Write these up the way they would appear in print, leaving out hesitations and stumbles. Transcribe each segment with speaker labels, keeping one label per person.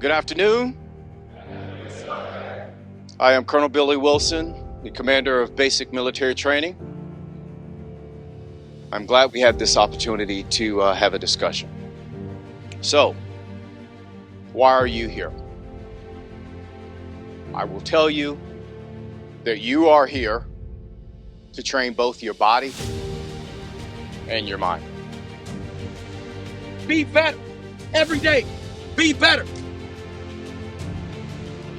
Speaker 1: Good afternoon. I am Colonel Billy Wilson, the commander of basic military training. I'm glad we had this opportunity to have a discussion. So, why are you here? I will tell you that you are here to train both your body and your mind.
Speaker 2: Be better every day. Be better.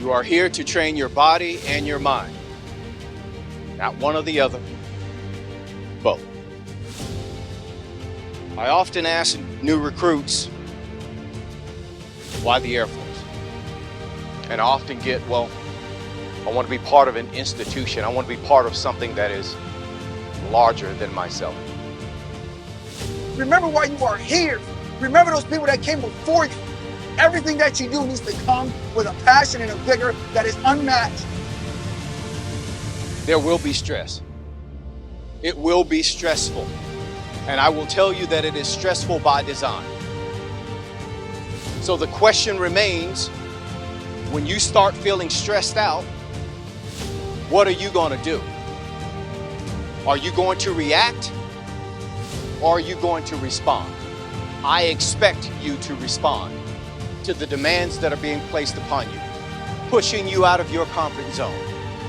Speaker 1: You are here to train your body and your mind. Not one or the other, both. I often ask new recruits, why the Air Force? And I often get, well, I want to be part of an institution. I want to be part of something that is larger than myself.
Speaker 2: Remember why you are here. Remember those people that came before you. Everything that you do needs to come with a passion and a vigor that is unmatched.
Speaker 1: There will be stress. It will be stressful. And I will tell you that it is stressful by design. So the question remains, when you start feeling stressed out, what are you going to do? Are you going to react or are you going to respond? I expect you to respond to the demands that are being placed upon you, pushing you out of your comfort zone,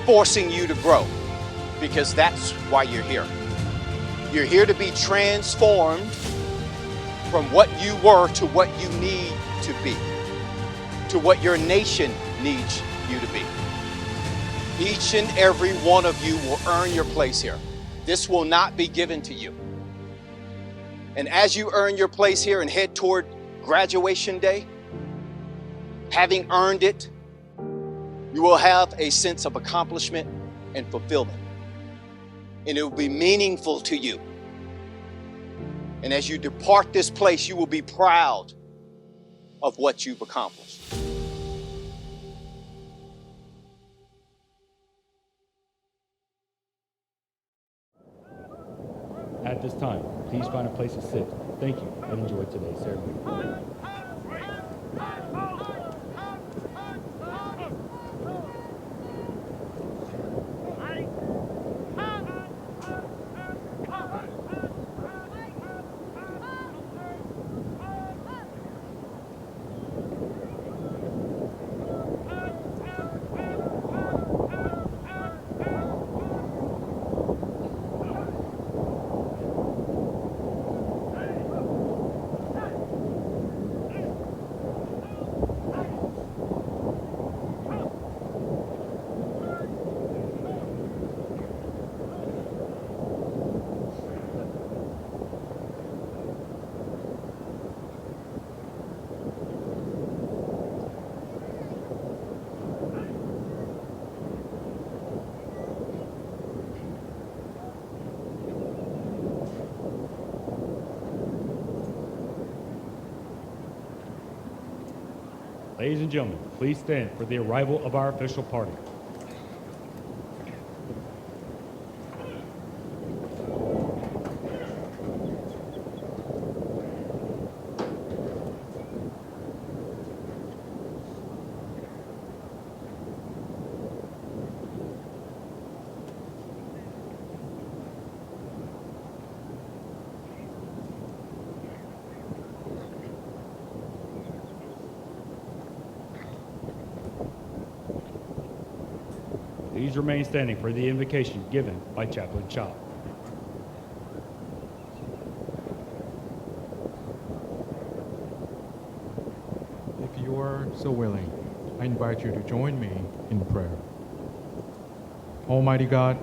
Speaker 1: forcing you to grow, because that's why you're here. You're here to be transformed from what you were to what you need to be, to what your nation needs you to be. Each and every one of you will earn your place here. This will not be given to you. And as you earn your place here and head toward graduation day, having earned it, you will have a sense of accomplishment and fulfillment. And it will be meaningful to you. And as you depart this place, you will be proud of what you've accomplished.
Speaker 3: At this time, please find a place to sit. Thank you and enjoy today's ceremony. Ladies and gentlemen, please stand for the arrival of our official party. Please remain standing for the invocation given by Chaplain Chop.
Speaker 4: If you are so willing, I invite you to join me in prayer. Almighty God,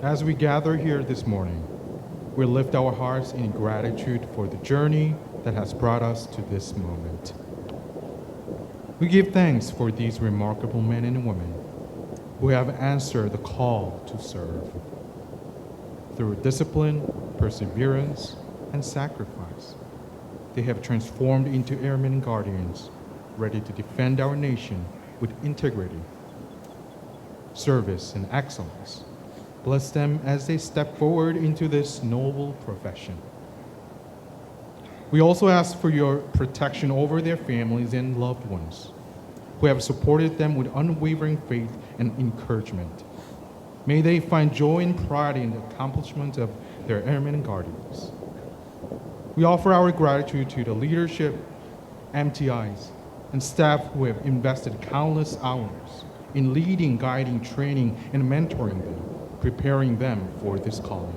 Speaker 4: as we gather here this morning, we lift our hearts in gratitude for the journey that has brought us to this moment. We give thanks for these remarkable men and women who have answered the call to serve. Through discipline, perseverance, and sacrifice, they have transformed into airmen guardians, ready to defend our nation with integrity, service, and excellence. Bless them as they step forward into this noble profession. We also ask for your protection over their families and loved ones who have supported them with unwavering faith and encouragement. May they find joy and pride in the accomplishment of their airmen and guardians. We offer our gratitude to the leadership, MTIs, and staff who have invested countless hours in leading, guiding, training, and mentoring them, preparing them for this calling.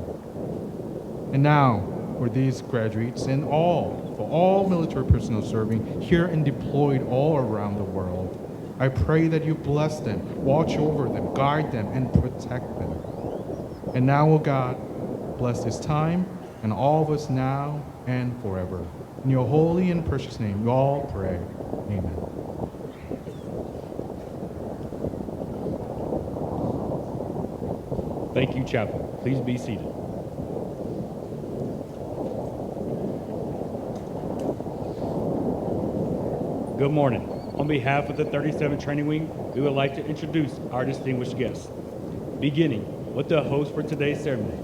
Speaker 4: And now, for these graduates and for all military personnel serving here and deployed all around the world, I pray that you bless them, watch over them, guide them, and protect them. And now, O God, bless this time and all of us now and forever. In your holy and precious name, we all pray. Amen.
Speaker 3: Thank you, Chaplain. Please be seated. Good morning. On behalf of the 37th Training Wing, we would like to introduce our distinguished guests. Beginning with the host for today's ceremony,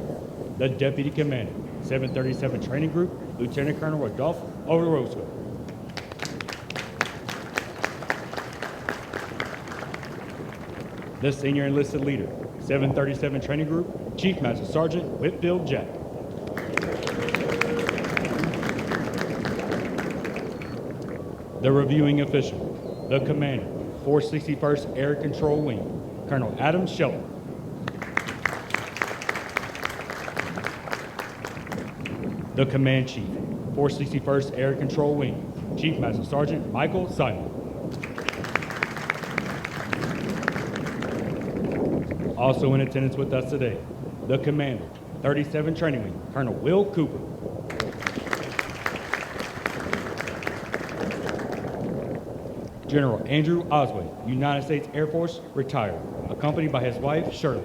Speaker 3: the Deputy Commander, 737 Training Group, Lieutenant Colonel Rodolphe Overosco. The Senior Enlisted Leader, 737 Training Group, Chief Master Sergeant Whitfield Jack. The Reviewing Official, the Commander, 461st Air Control Wing, Colonel Adam Shelton. The Command Chief, 461st Air Control Wing, Chief Master Sergeant Michael Simon. Also in attendance with us today, the Commander, 37 Training Wing, Colonel Will Cooper. General Andrew Osway, United States Air Force, retired, accompanied by his wife, Shirley.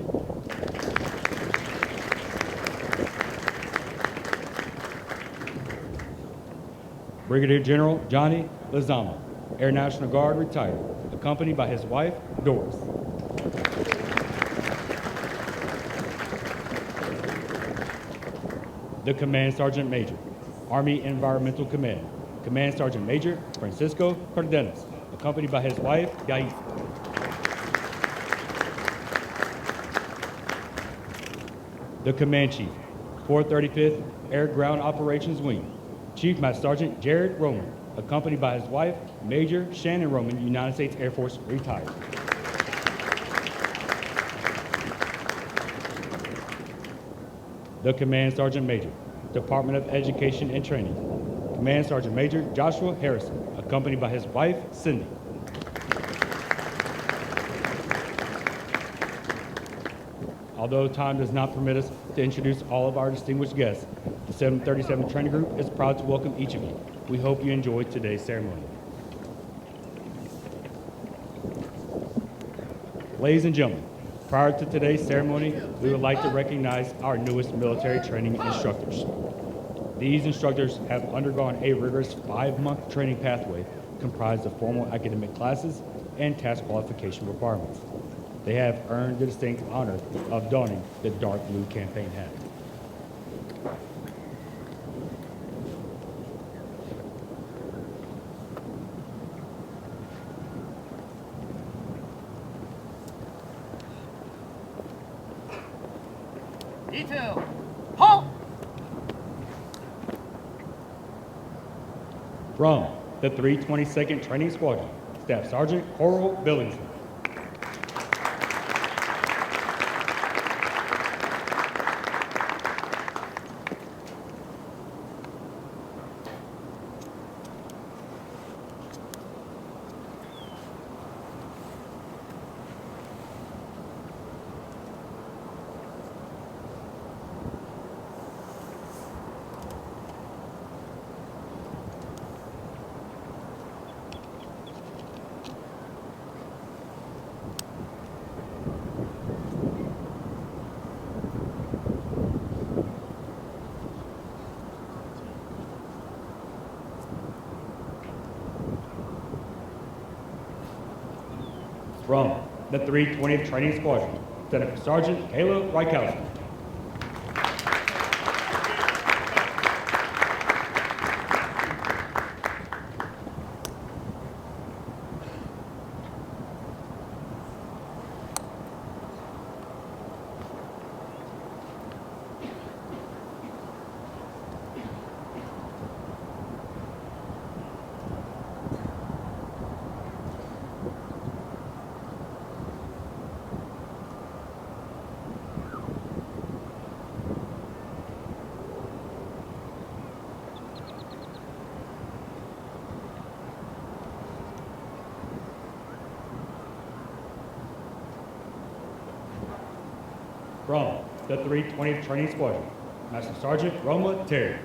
Speaker 3: Brigadier General Johnny Lozama, Air National Guard, retired, accompanied by his wife, Doris. The Command Sergeant Major, Army Environmental Command, Command Sergeant Major Francisco Cardenas, accompanied by his wife, Yais. The Command Chief, 435th Air Ground Operations Wing, Chief Master Sergeant Jared Roman, accompanied by his wife, Major Shannon Roman, United States Air Force, retired. The Command Sergeant Major, Department of Education and Training, Command Sergeant Major Joshua Harrison, accompanied by his wife, Cindy. Although time does not permit us to introduce all of our distinguished guests, the 737 Training Group is proud to welcome each of you. We hope you enjoyed today's ceremony. Ladies and gentlemen, prior to today's ceremony, we would like to recognize our newest military training instructors. These instructors have undergone a rigorous 5-month training pathway comprised of formal academic classes and task qualification requirements. They have earned the distinct honor of donning the dark blue campaign hat.
Speaker 5: Detail, halt!
Speaker 3: From the 322nd Training Squadron, Staff Sergeant Coral Billingsley. From the 320th Training Squadron, Staff Sergeant Kayla Rykowski. From the 320th Training Squadron, Master Sergeant Roma Terry.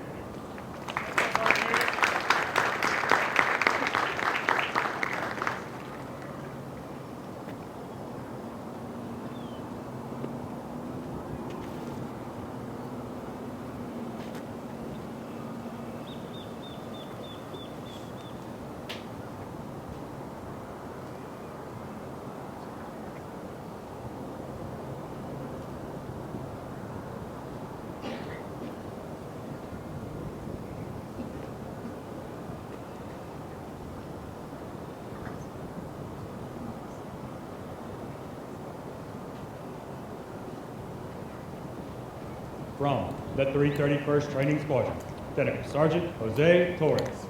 Speaker 3: From the 331st Training Squadron, Lieutenant Sergeant Jose Torres.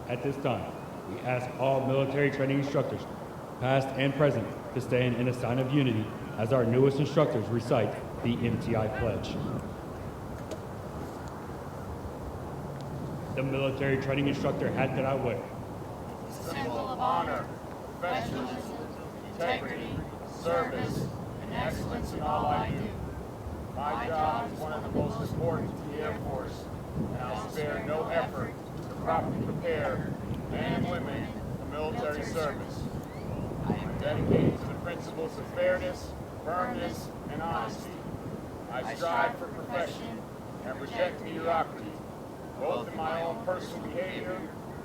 Speaker 3: At this time, we ask all military training instructors, past and present, to stand in a sign of unity as our newest instructors recite the MTI Pledge. The military training instructor hat that I wear
Speaker 6: Symbol of honor, professionalism, integrity, service, and excellence in all I do. My job is one of the most important to the Air Force, and I'll spare no effort to properly prepare men and women for military service. I am dedicated to the principles of fairness, firmness, and honesty. I strive for perfection and reject mediocrity, both in my own personal behavior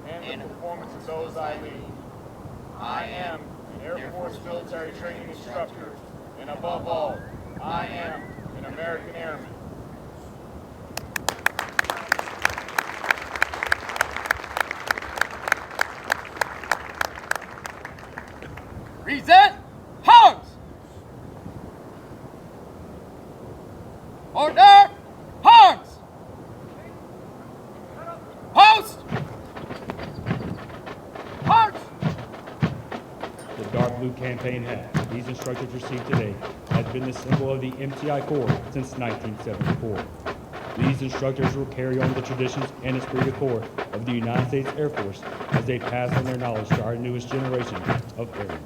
Speaker 6: and the performance of those I lead. I am an Air Force military training instructor, and above all, I am an American Airman.
Speaker 5: Present arms! Order arms! Post! March!
Speaker 3: The dark blue campaign hat these instructors received today has been the symbol of the MTI Corps since 1974. These instructors will carry on the traditions and esprit de corps of the United States Air Force as they pass on their knowledge to our newest generation of airmen.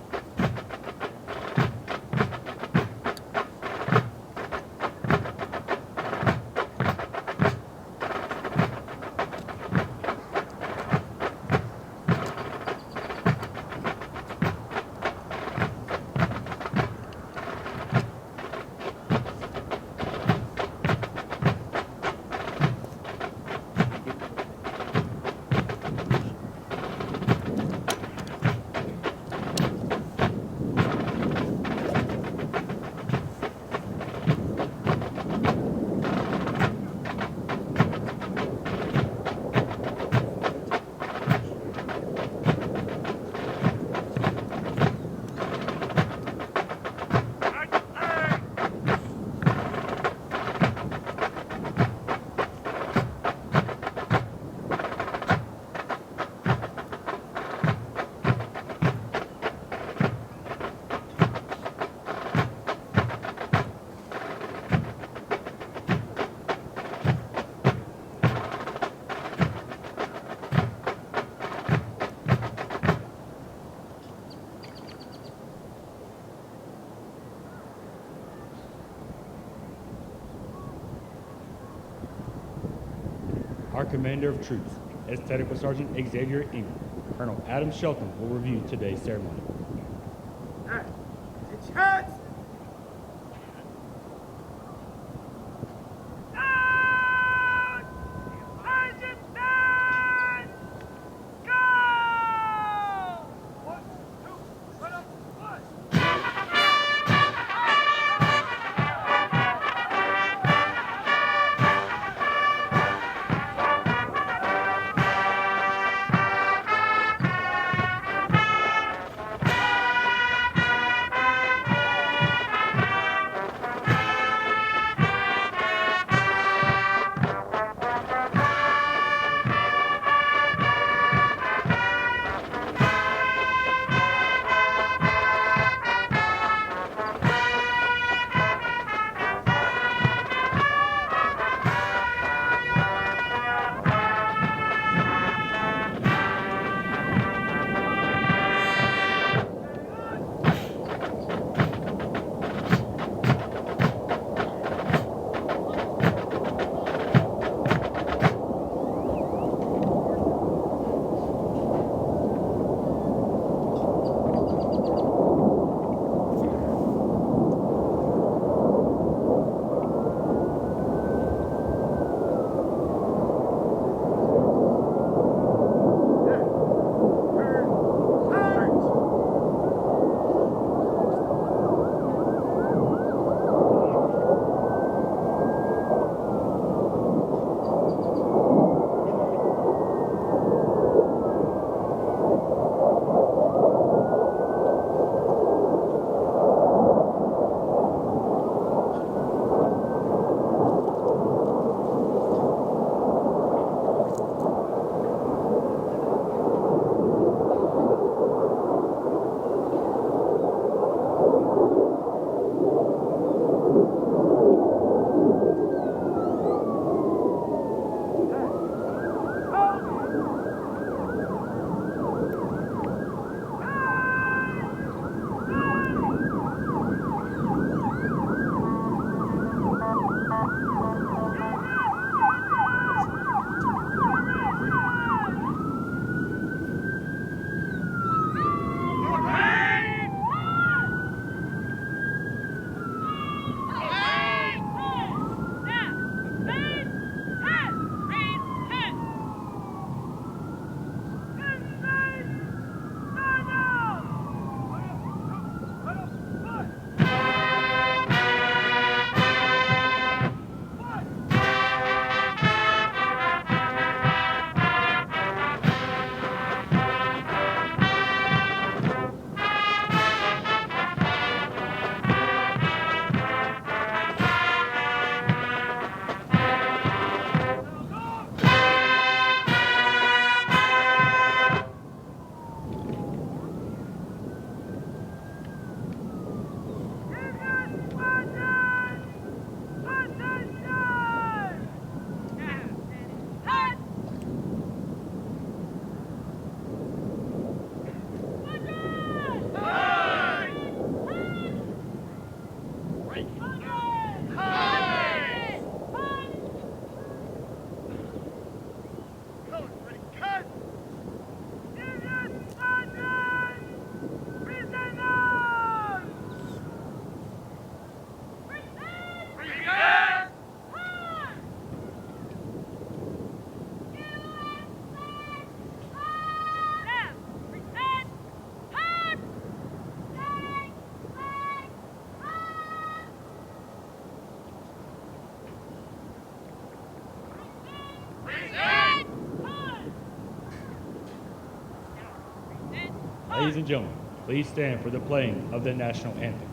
Speaker 3: Our Commander of Troops is Technical Sergeant Xavier Ingram. Colonel Adam Shelton will review today's ceremony.
Speaker 5: Down! Sergeant down! Go!
Speaker 3: Ladies and gentlemen, please stand for the playing of the national anthem.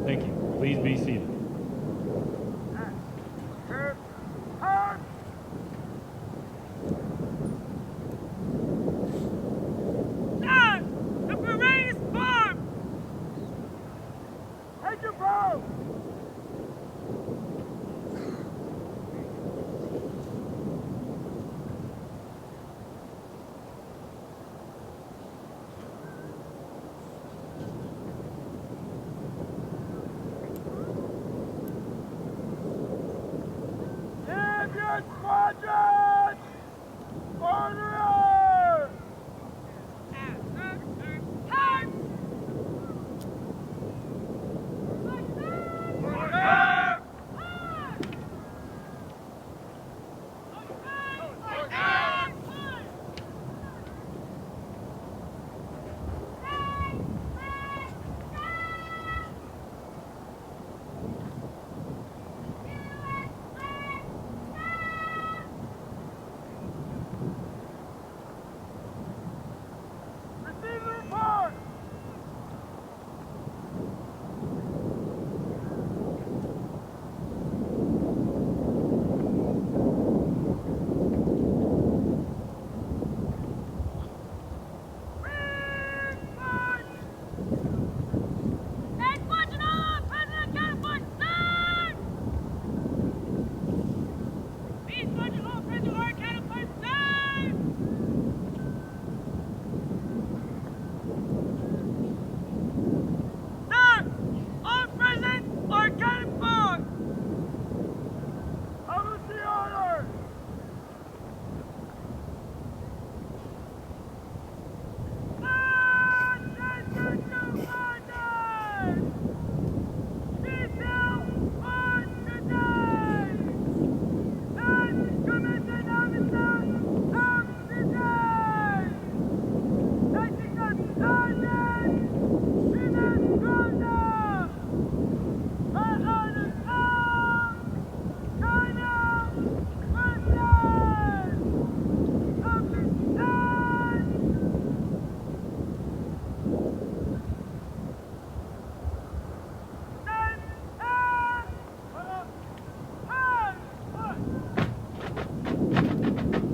Speaker 3: Thank you. Please be seated.
Speaker 5: The parade is formed! Take your bow! Champion Squadron! Order! Receive the report!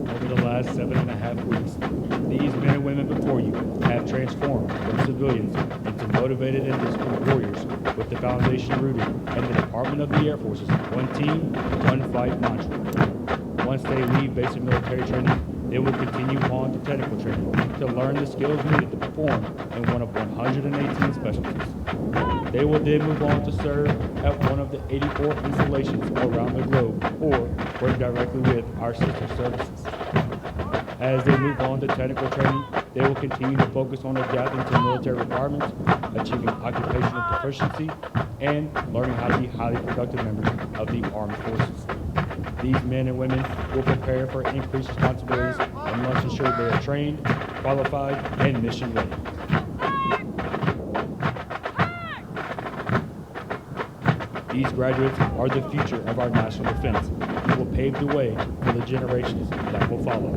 Speaker 3: Over the last 7.5 weeks, these men and women before you have transformed from civilians into motivated and disciplined warriors with the foundation rooted in the Department of the Air Force's one team, one fight mantra. Once they leave basic military training, they will continue on to technical training to learn the skills needed to perform in one of 118 specialties. They will then move on to serve at one of the 84 installations around the globe or work directly with our sister services. As they move on to technical training, they will continue to focus on adapting to military requirements, achieving occupational proficiency, and learning how to be highly productive members of the armed forces. These men and women will prepare for increased responsibilities and must ensure they are trained, qualified, and mission ready. These graduates are the future of our national defense and will pave the way for the generations that will follow.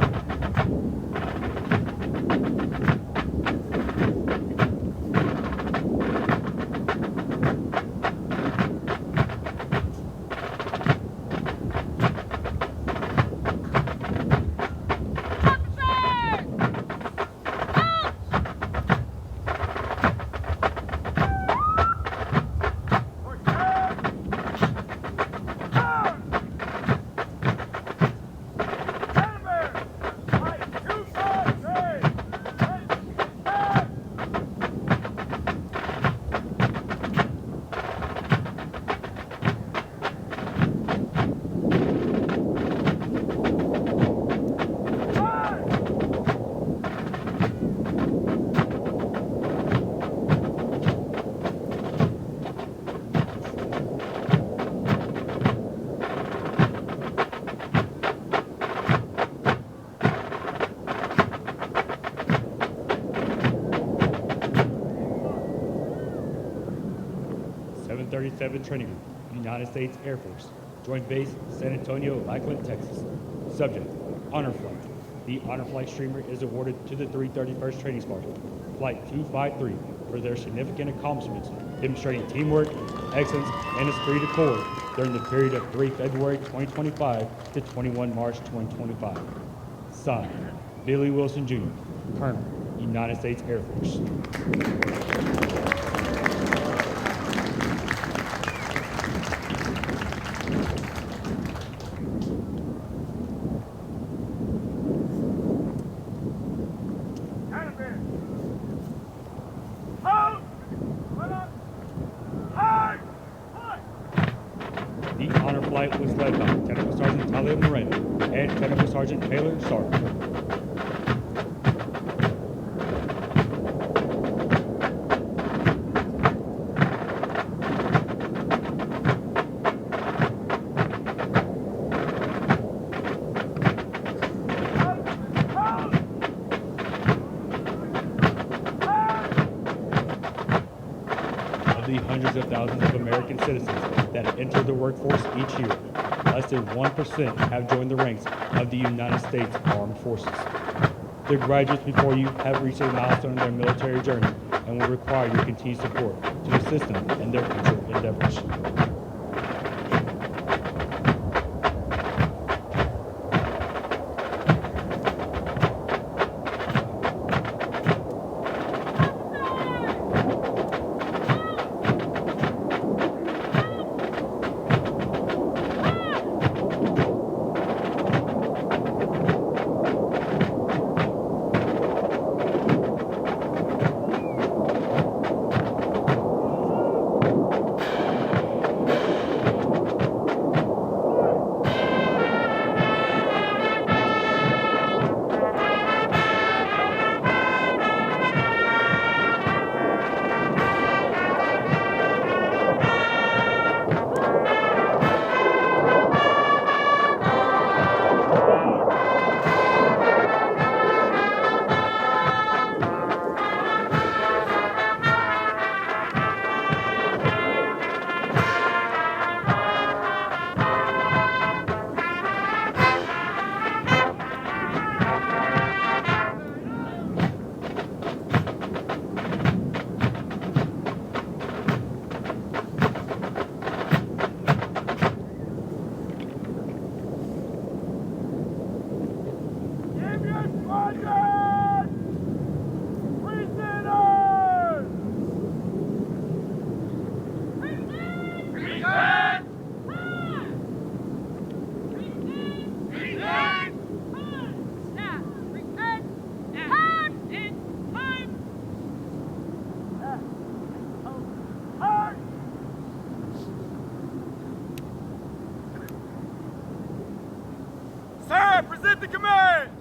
Speaker 3: 737 Training Group, United States Air Force, Joint Base San Antonio-Lackland, Texas. Subject, Honor Flight. The Honor Flight streamer is awarded to the 331st Training Squadron, Flight 253, for their significant accomplishments, demonstrating teamwork, excellence, and esprit de corps during the period of 3 February 2025 to 21 March 2025. Signed, Billy Wilson Jr., Colonel, United States Air Force. The honor flight was led by Technical Sergeant Talia Moreno and Technical Sergeant Taylor Sharp. Of the hundreds of thousands of American citizens that enter the workforce each year, less than 1% have joined the ranks of the United States Armed Forces. The graduates before you have reached a milestone in their military journey and will require your continued support to assist them in their future endeavors.
Speaker 5: Sir, present the command!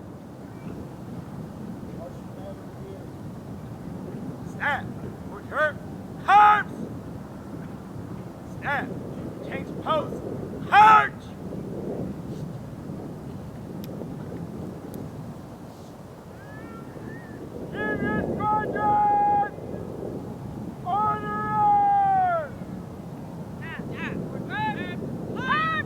Speaker 5: Snap, put your arms! Snap, change pose, arch! Union Squadron! Order! Snap, put your arms!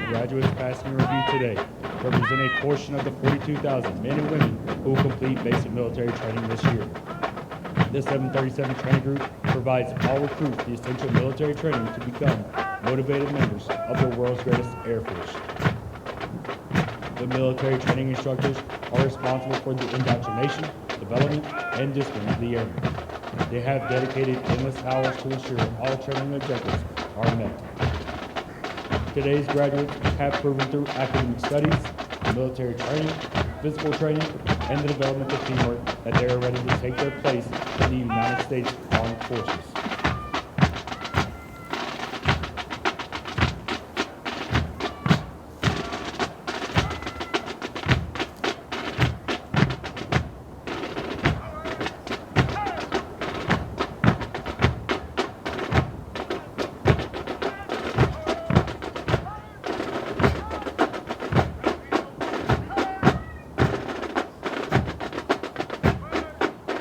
Speaker 3: Graduates passing review today represent a portion of the 42,000 men and women who will complete basic military training this year. The 737 Training Group provides all recruits the essential military training to become motivated members of the world's greatest Air Force. The military training instructors are responsible for the indoctrination, development, and discipline of the Airmen. They have dedicated endless hours to ensure all training objectives are met. Today's graduates have proven through academic studies, military training, physical training, and the development of teamwork that they are ready to take their place in the United States Armed Forces.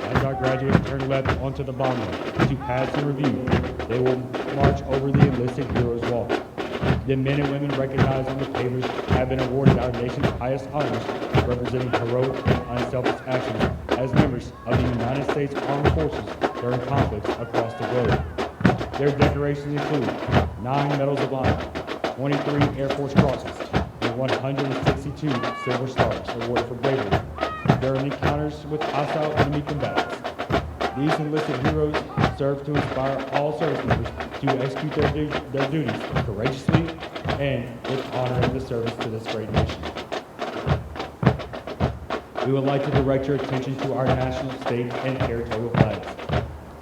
Speaker 3: As our graduates turn left onto the bomb run to pass and review, they will march over the enlisted heroes walk. The men and women recognized on the pavers have been awarded our nation's highest honors, representing heroic and unselfish actions as members of the United States Armed Forces during conflicts across the globe. Their decorations include 9 Medals of Honor, 23 Air Force Crosses, and 162 Silver Stars awarded for bravery during encounters with hostile enemy combatants. These enlisted heroes serve to inspire all service members to execute their duties courageously and with honor in the service to this great nation. We would like to direct your attention to our national, state, and territorial flags.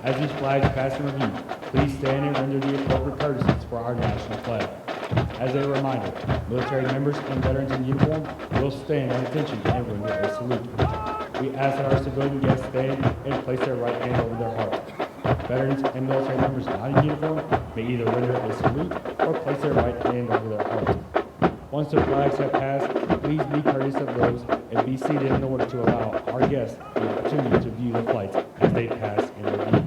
Speaker 3: As these flags pass in review, please stand and render the appropriate courtesies for our national flag. As a reminder, military members and veterans in uniform will stand at attention and render a salute. We ask that our civilian guests stand and place their right hand over their heart. Veterans and military members not in uniform may either render a salute or place their right hand over their heart. Once the flags have passed, please be courteous of those and be seated in order to allow our guests the opportunity to view the flights as they pass in review.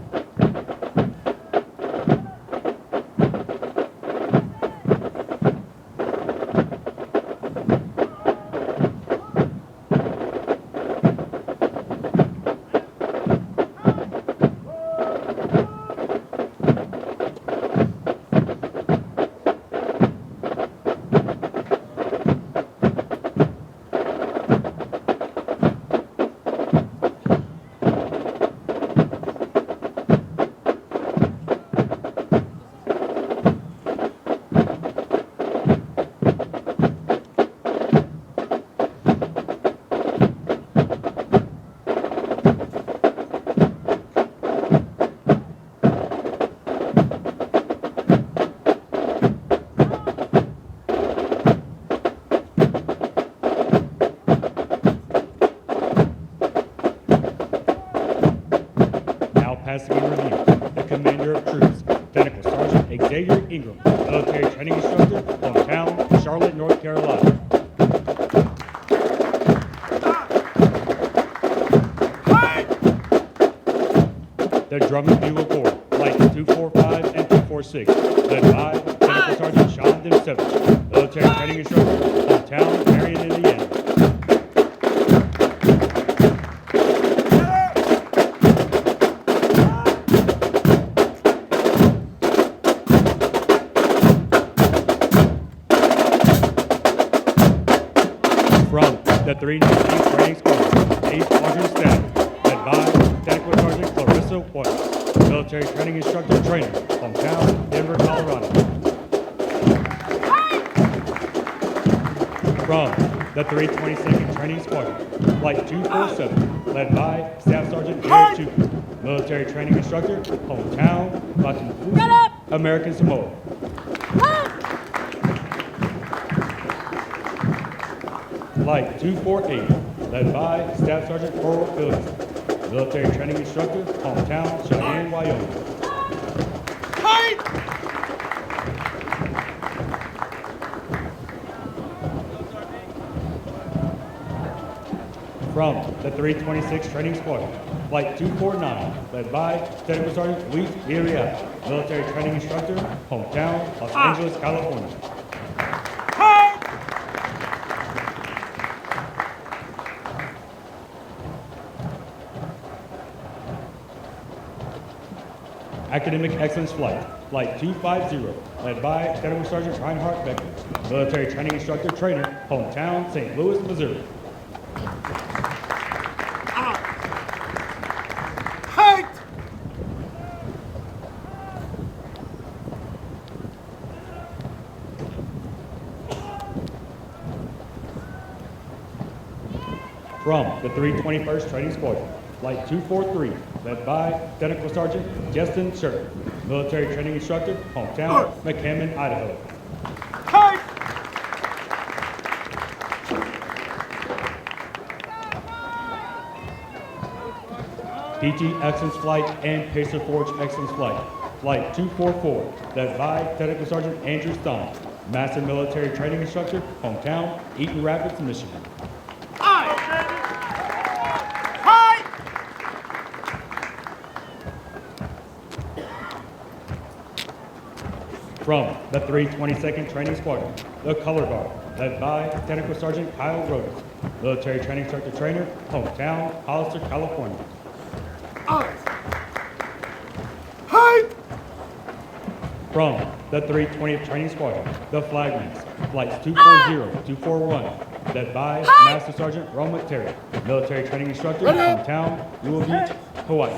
Speaker 3: Passing in review, the Commander of Troops, Technical Sergeant Xavier Ingram, Military Training Instructor, hometown, Charlotte, North Carolina. The Drum and Bugle Corps, Flight 245 and 246, led by Technical Sergeant Sean Demsevich, Military Training Instructor, hometown, Marion, Indiana. The 319th Training Squadron, 8th Squadron Staff, led by Technical Sergeant Clarissa White, Military Training Instructor Trainer, hometown, Denver, Colorado. From the 322nd Training Squadron, Flight 247, led by Staff Sergeant Derek Chupa, Military Training Instructor, hometown, Batu, American Samoa. Flight 248, led by Staff Sergeant Coral Phillips, Military Training Instructor, hometown, Cheyenne, Wyoming. From the 326th Training Squadron, Flight 249, led by Technical Sergeant Luis Villarreal, Military Training Instructor, hometown, Los Angeles, California. Academic Excellence Flight, Flight 250, led by Technical Sergeant Reinhard Becker, Military Training Instructor Trainer, hometown, St. Louis, Missouri. From the 321st Training Squadron, Flight 243, led by Technical Sergeant Justin Shelton, Military Training Instructor, hometown, McCammon, Idaho.
Speaker 5: Hey!
Speaker 3: PT Excellence Flight and Pacer Forge Excellence Flight, Flight 244, led by Technical Sergeant Andrew Stein, Master Military Training Instructor, hometown, Eaton Rapids, Michigan. From the 322nd Training Squadron, the Color Guard, led by Technical Sergeant Kyle Rhodes, Military Training Instructor Trainer, hometown, Hollister, California. From the 320th Training Squadron, the Flagmans, Flights 240, 241, led by Master Sergeant Roma Terry, Military Training Instructor, hometown, Lua Beach, Hawaii.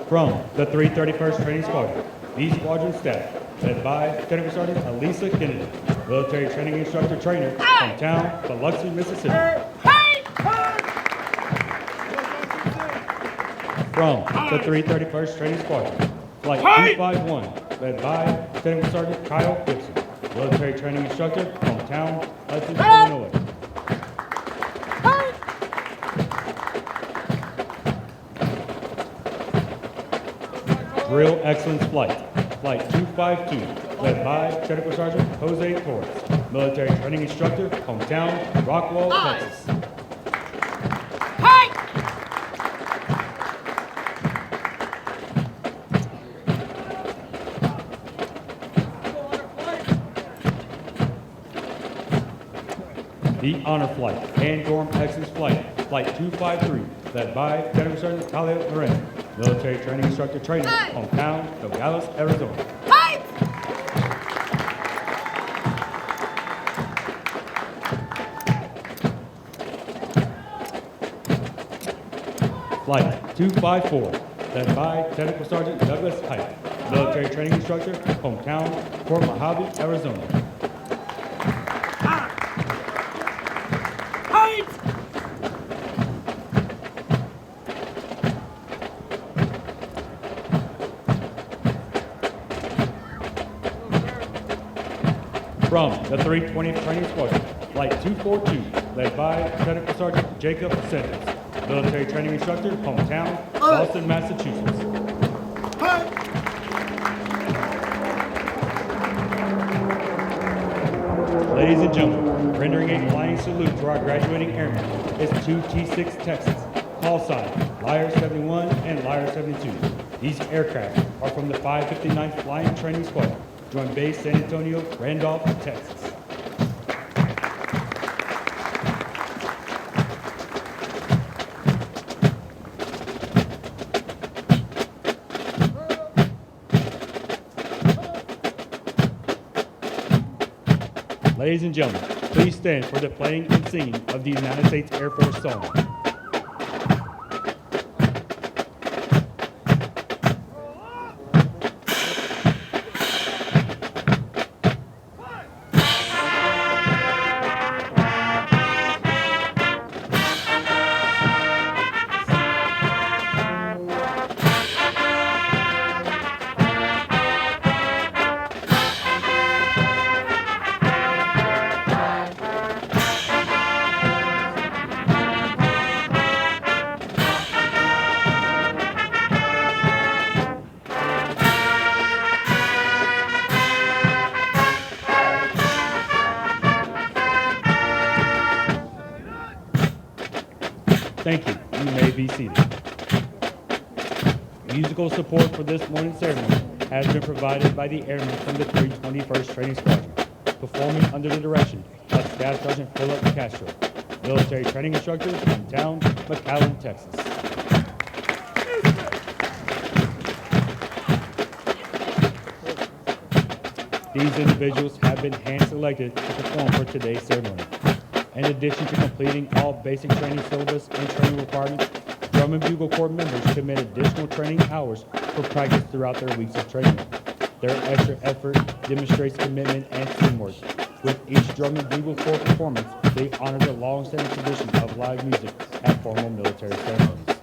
Speaker 3: From the 331st Training Squadron, the Squadron Staff, led by Technical Sergeant Elisa Kennedy, Military Training Instructor Trainer, hometown, Biloxi, Mississippi. From the 331st Training Squadron, Flight 251, led by Technical Sergeant Kyle Gibson, Military Training Instructor, hometown, Hudson, Illinois. Drill Excellence Flight, Flight 252, led by Technical Sergeant Jose Torres, Military Training Instructor, hometown, Rockwall, Texas. The Honor Flight and Dorm Excellence Flight, Flight 253, led by Technical Sergeant Talia Loren, Military Training Instructor Trainer, hometown, Nogales, Arizona. Flight 254, led by Technical Sergeant Douglas Height, Military Training Instructor, hometown, Fort Mojave, Arizona. From the 320th Training Squadron, Flight 242, led by Technical Sergeant Jacob Sanders, Military Training Instructor, hometown, Boston, Massachusetts. Ladies and gentlemen, rendering a flying salute to our graduating airmen is 2 T6 Texans, call sign Liar 71 and Liar 72. These aircraft are from the 559th Flying Training Squadron, Joint Base San Antonio, Randolph, Texas. Ladies and gentlemen, please stand for the playing and singing of the United States Air Force song. Thank you. You may be seated. Musical support for this morning's ceremony has been provided by the Airmen from the 321st Training Squadron, performing under the direction of Staff Sergeant Philip Castro, Military Training Instructor from town, McAllen, Texas. These individuals have been hand-selected to perform for today's ceremony. In addition to completing all basic training syllabus and training requirements, Drum and Bugle Corps members commit additional training hours for practice throughout their weeks of training. Their extra effort demonstrates commitment and teamwork. With each Drum and Bugle Corps performance, they honor the long-standing tradition of live music at formal military ceremonies.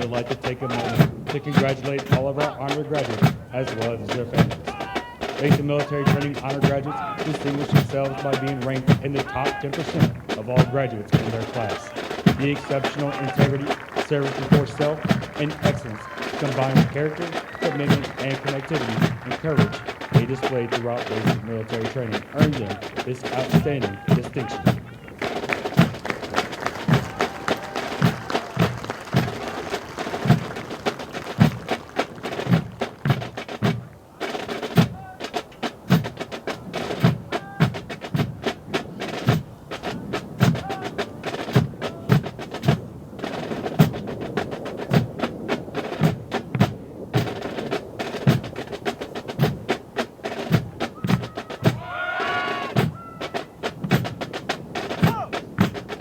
Speaker 3: would like to take a moment to congratulate all of our honor graduates as well as their families. Basic military training honor graduates distinguish themselves by being ranked in the top 10% of all graduates in their class. The exceptional integrity, service before self, and excellence combined with character, commitment, and connectivity and courage they displayed throughout basic military training earned them this outstanding distinction.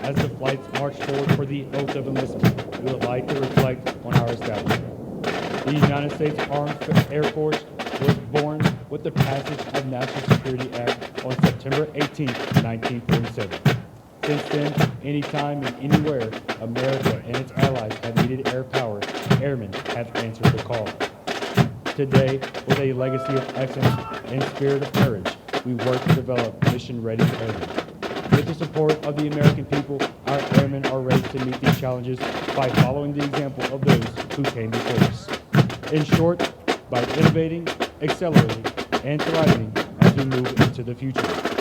Speaker 3: As the flights march forward for the oath of enlistment, we would like to reflect on our establishment. The United States Armed Air Force was born with the passage of National Security Act on September 18, 1947. Since then, anytime and anywhere, America and its allies have needed air power, Airmen have answered the call. Today, with a legacy of excellence and spirit of courage, we work to develop mission-ready airmen. With the support of the American people, our airmen are ready to meet these challenges by following the example of those who came before us. In short, by innovating, accelerating, and thriving as we move into the future.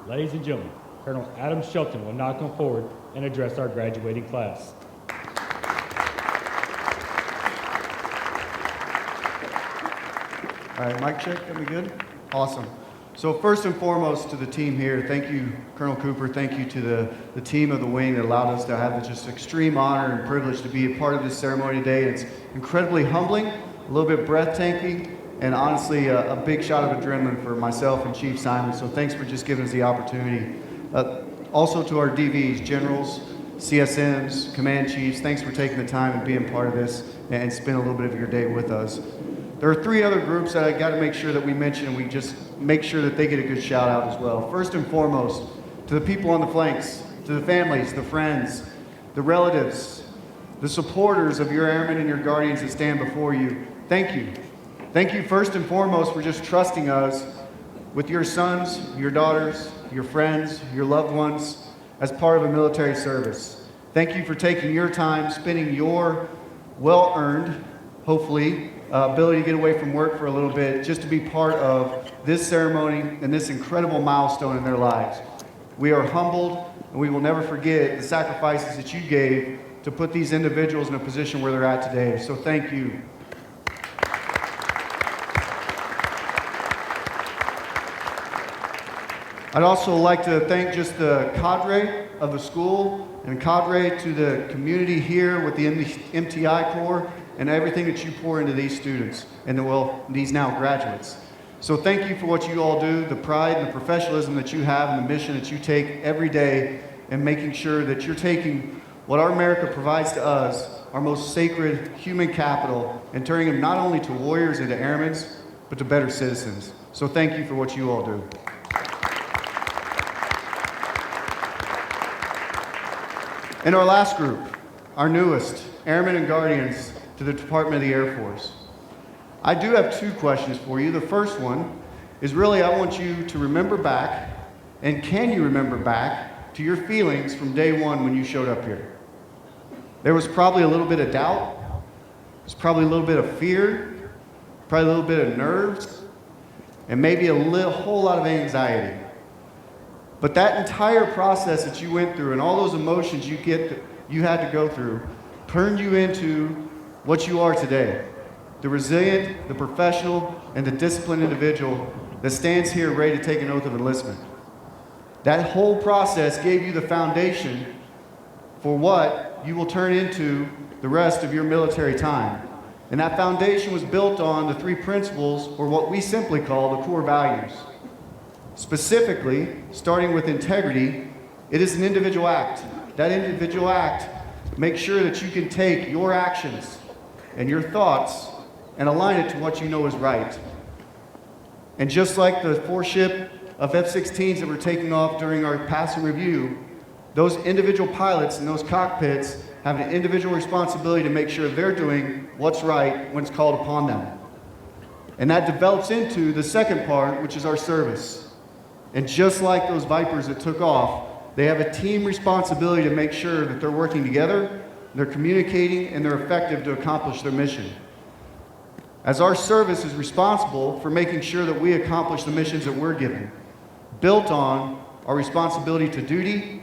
Speaker 3: Ladies and gentlemen, Colonel Adam Shelton will now come forward and address our graduating class.
Speaker 7: All right, mic check, are we good? Awesome. So first and foremost to the team here, thank you, Colonel Cooper, thank you to the team of the wing that allowed us to have the just extreme honor and privilege to be a part of this ceremony today. It's incredibly humbling, a little bit breathtaking, and honestly a big shot of adrenaline for myself and Chief Simon, so thanks for just giving us the opportunity. Also to our DVs, generals, CSMs, command chiefs, thanks for taking the time and being part of this and spend a little bit of your day with us. There are three other groups that I got to make sure that we mention, and we just make sure that they get a good shout out as well. First and foremost, to the people on the flanks, to the families, the friends, the relatives, the supporters of your airmen and your guardians that stand before you, thank you. Thank you first and foremost for just trusting us with your sons, your daughters, your friends, your loved ones as part of a military service. Thank you for taking your time, spending your well-earned, hopefully, ability to get away from work for a little bit just to be part of this ceremony and this incredible milestone in their lives. We are humbled, and we will never forget the sacrifices that you gave to put these individuals in a position where they're at today. So thank you. I'd also like to thank just the cadre of the school and cadre to the community here with the MTI Corps and everything that you pour into these students and these now graduates. So thank you for what you all do, the pride and the professionalism that you have and the mission that you take every day and making sure that you're taking what our America provides to us, our most sacred human capital, and turning them not only to warriors and to airmen, but to better citizens. So thank you for what you all do. And our last group, our newest, Airmen and Guardians to the Department of the Air Force. I do have two questions for you. The first one is really I want you to remember back, and can you remember back to your feelings from day one when you showed up here? There was probably a little bit of doubt, there's probably a little bit of fear, probably a little bit of nerves, and maybe a whole lot of anxiety. But that entire process that you went through and all those emotions you had to go through turned you into what you are today. The resilient, the professional, and the disciplined individual that stands here ready to take an oath of enlistment. That whole process gave you the foundation for what you will turn into the rest of your military time. And that foundation was built on the three principles, or what we simply call the core values. Specifically, starting with integrity, it is an individual act. That individual act makes sure that you can take your actions and your thoughts and align it to what you know is right. And just like the 4-ship of F-16s that were taking off during our passing review, those individual pilots in those cockpits have an individual responsibility to make sure they're doing what's right when it's called upon them. And that develops into the second part, which is our service. And just like those Vipers that took off, they have a team responsibility to make sure that they're working together, they're communicating, and they're effective to accomplish their mission. As our service is responsible for making sure that we accomplish the missions that we're given, built on our responsibility to duty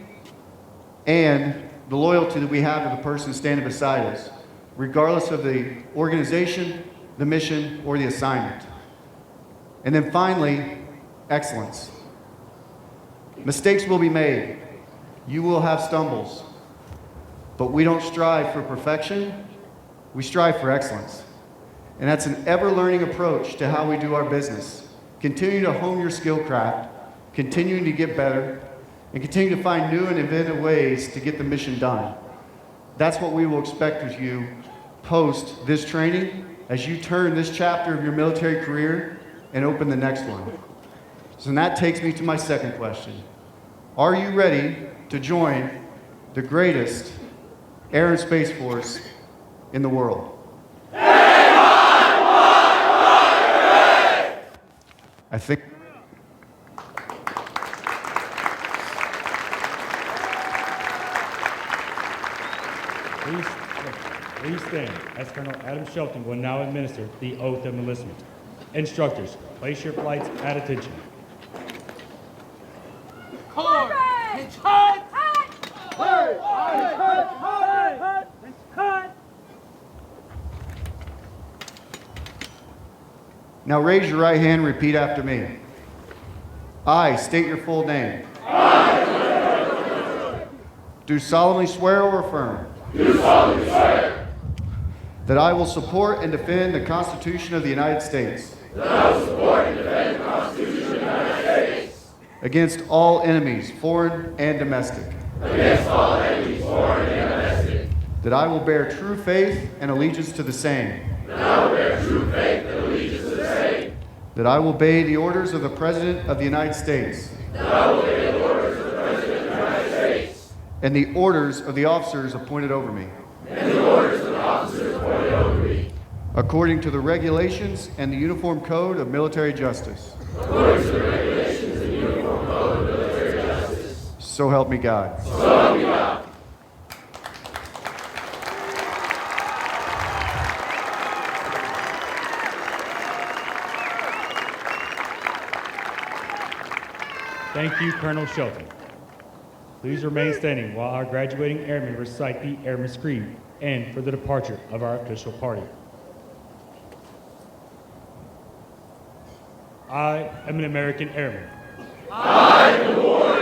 Speaker 7: and the loyalty that we have to the person standing beside us, regardless of the organization, the mission, or the assignment. And then finally, excellence. Mistakes will be made. You will have stumbles. But we don't strive for perfection, we strive for excellence. And that's an ever-learning approach to how we do our business. Continue to hone your skill craft, continuing to get better, and continue to find new and inventive ways to get the mission done. That's what we will expect of you post this training as you turn this chapter of your military career and open the next one. So that takes me to my second question. Are you ready to join the greatest Air and Space Force in the world? I think.
Speaker 3: Please stand as Colonel Adam Shelton will now administer the oath of enlistment. Instructors, place your flights at attention.
Speaker 7: Now raise your right hand and repeat after me. I state your full name. Do solemnly swear or affirm.
Speaker 6: Do solemnly swear
Speaker 7: that I will support and defend the Constitution of the United States.
Speaker 6: that I will support and defend the Constitution of the United States
Speaker 7: against all enemies, foreign and domestic.
Speaker 6: against all enemies, foreign and domestic.
Speaker 7: That I will bear true faith and allegiance to the same.
Speaker 6: That I will bear true faith and allegiance to the same.
Speaker 7: That I will obey the orders of the President of the United States.
Speaker 6: That I will obey the orders of the President of the United States.
Speaker 7: And the orders of the officers appointed over me.
Speaker 6: And the orders of the officers appointed over me.
Speaker 7: According to the regulations and the Uniform Code of Military Justice.
Speaker 6: According to the regulations and Uniform Code of Military Justice.
Speaker 7: So help me God.
Speaker 6: So help me God.
Speaker 3: Thank you, Colonel Shelton. Please remain standing while our graduating airmen recite the Airman's Creed and for the departure of our official party. I am an American Airman.
Speaker 6: I am a warrior.